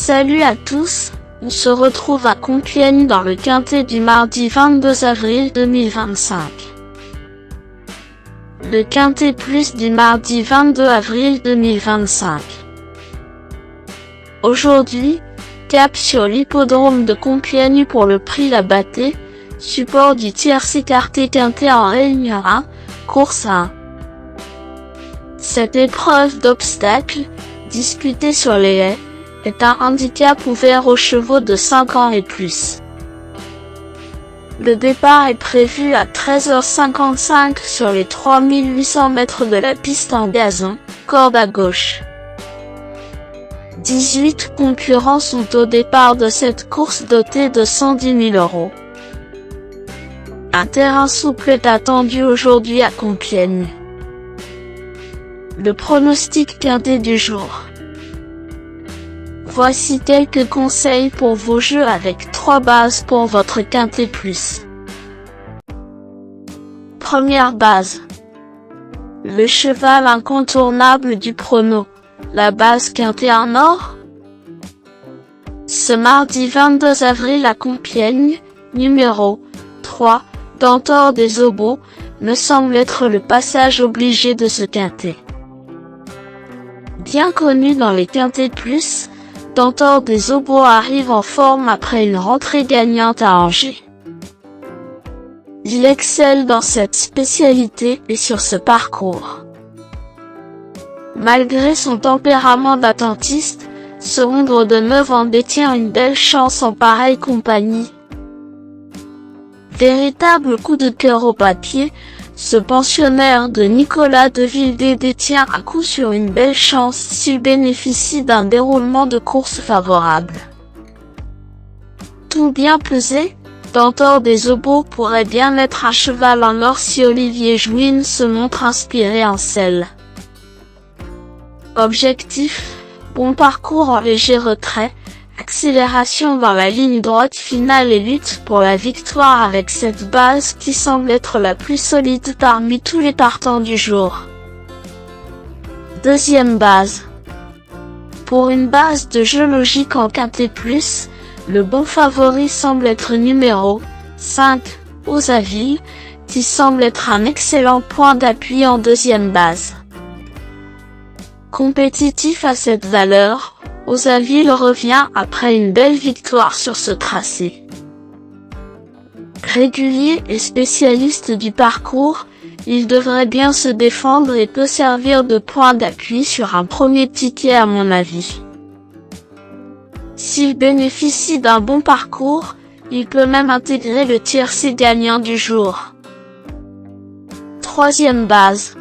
Salut à tous, on se retrouve à Compiègne dans le quintet du mardi 22 avril 2025. Le quintet plus du mardi 22 avril 2025. Aujourd'hui, cap sur l'hippodrome de Compiègne pour le prix La Bâtée, support du tierce écarté quintet en ligne 1, course 1. Cette épreuve d'obstacles, disputée sur les haies, est un handicap ouvert aux chevaux de 5 ans et plus. Le départ est prévu à 13h55 sur les 3800 mètres de la piste en gazon, corde à gauche. 18 concurrents sont au départ de cette course dotée de 110 000 €. Un terrain souple est attendu aujourd'hui à Compiègne. Le pronostic quintet du jour. Voici quelques conseils pour vos jeux avec 3 bases pour votre quintet plus. Première base. Le cheval incontournable du prono, la base quintet en or. Ce mardi 22 avril à Compiègne, numéro 3, Dantor des Obos, me semble être le passage obligé de ce quintet. Bien connu dans les quintets plus, Dantor des Obos arrive en forme après une rentrée gagnante à Angers. Il excelle dans cette spécialité et sur ce parcours. Malgré son tempérament d'attentiste, ce hongre de 9 ans détient une belle chance en pareille compagnie. Véritable coup de cœur au papier, ce pensionnaire de Nicolas Devildé détient à coup sûr une belle chance s'il bénéficie d'un déroulement de course favorable. Tout bien pesé, Dantor des Obos pourrait bien être un cheval en or si Olivier Jouin se montre inspiré en selle. Objectif, bon parcours en léger retrait, accélération dans la ligne droite finale et lutte pour la victoire avec cette base qui semble être la plus solide parmi tous les partants du jour. Deuxième base. Pour une base de jeu logique en quintet plus, le bon favori semble être numéro 5, Osaville, qui semble être un excellent point d'appui en deuxième base. Compétitif à cette valeur, Osaville revient après une belle victoire sur ce tracé. Régulier et spécialiste du parcours, il devrait bien se défendre et peut servir de point d'appui sur un premier ticket à mon avis. S'il bénéficie d'un bon parcours, il peut même intégrer le tiercé gagnant du jour. Troisième base.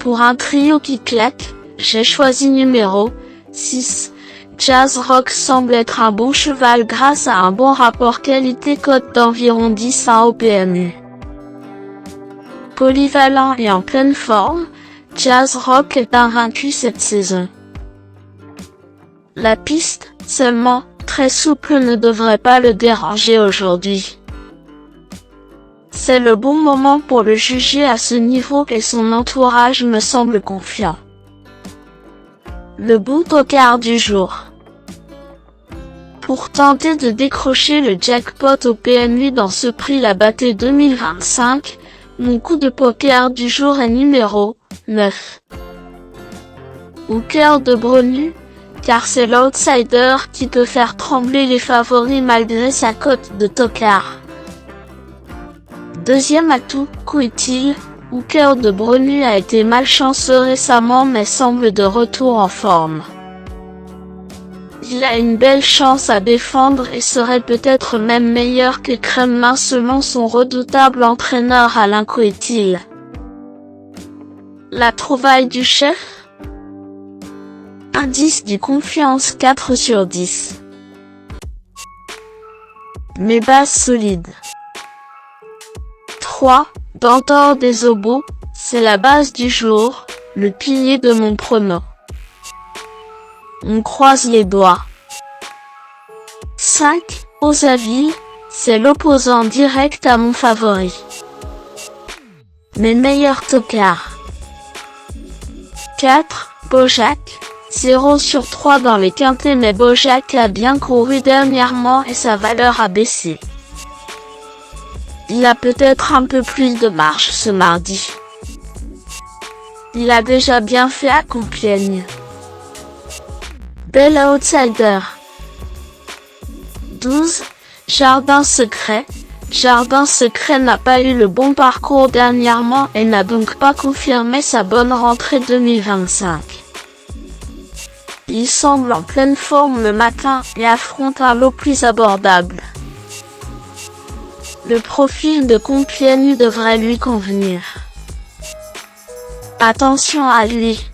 Pour un trio qui claque, j'ai choisi numéro 6. Jazz Rock semble être un bon cheval grâce à un bon rapport qualité-cote d'environ 10 au PMU. Polyvalent et en pleine forme, Jazz Rock est invaincu cette saison. La piste, seulement, très souple ne devrait pas le déranger aujourd'hui. C'est le bon moment pour le juger à ce niveau et son entourage me semble confiant. Le bout au quart du jour. Pour tenter de décrocher le jackpot au PMU dans ce prix La Bâtée 2025, mon coup de poker du jour est numéro 9. Au cœur de Brenu, car c'est l'outsider qui peut faire trembler les favoris malgré sa cote de tocard. Deuxième atout, Coutil, au cœur de Brenu a été malchanceux récemment mais semble de retour en forme. Il a une belle chance à défendre et serait peut-être même meilleur que Kremlin selon son redoutable entraîneur Alain Coutil. La trouvaille du chef. Indice du confiance 4 sur 10. Mes bases solides. 3. Dantor des Obos, c'est la base du jour, le pilier de mon prono. On croise les doigts. 5. Osaville, c'est l'opposant direct à mon favori. Mes meilleurs tocards. 4. Bojack, 0 sur 3 dans les quintés, mais Bojack a bien couru dernièrement et sa valeur a baissé. Il a peut-être un peu plus de marge ce mardi. Il a déjà bien fait à Compiègne. Bel outsider. 12. Jardin secret. Jardin secret n'a pas eu le bon parcours dernièrement et n'a donc pas confirmé sa bonne rentrée 2025. Il semble en pleine forme le matin et affronte un lot plus abordable. Le profil de Compiègne devrait lui convenir. Attention à lui.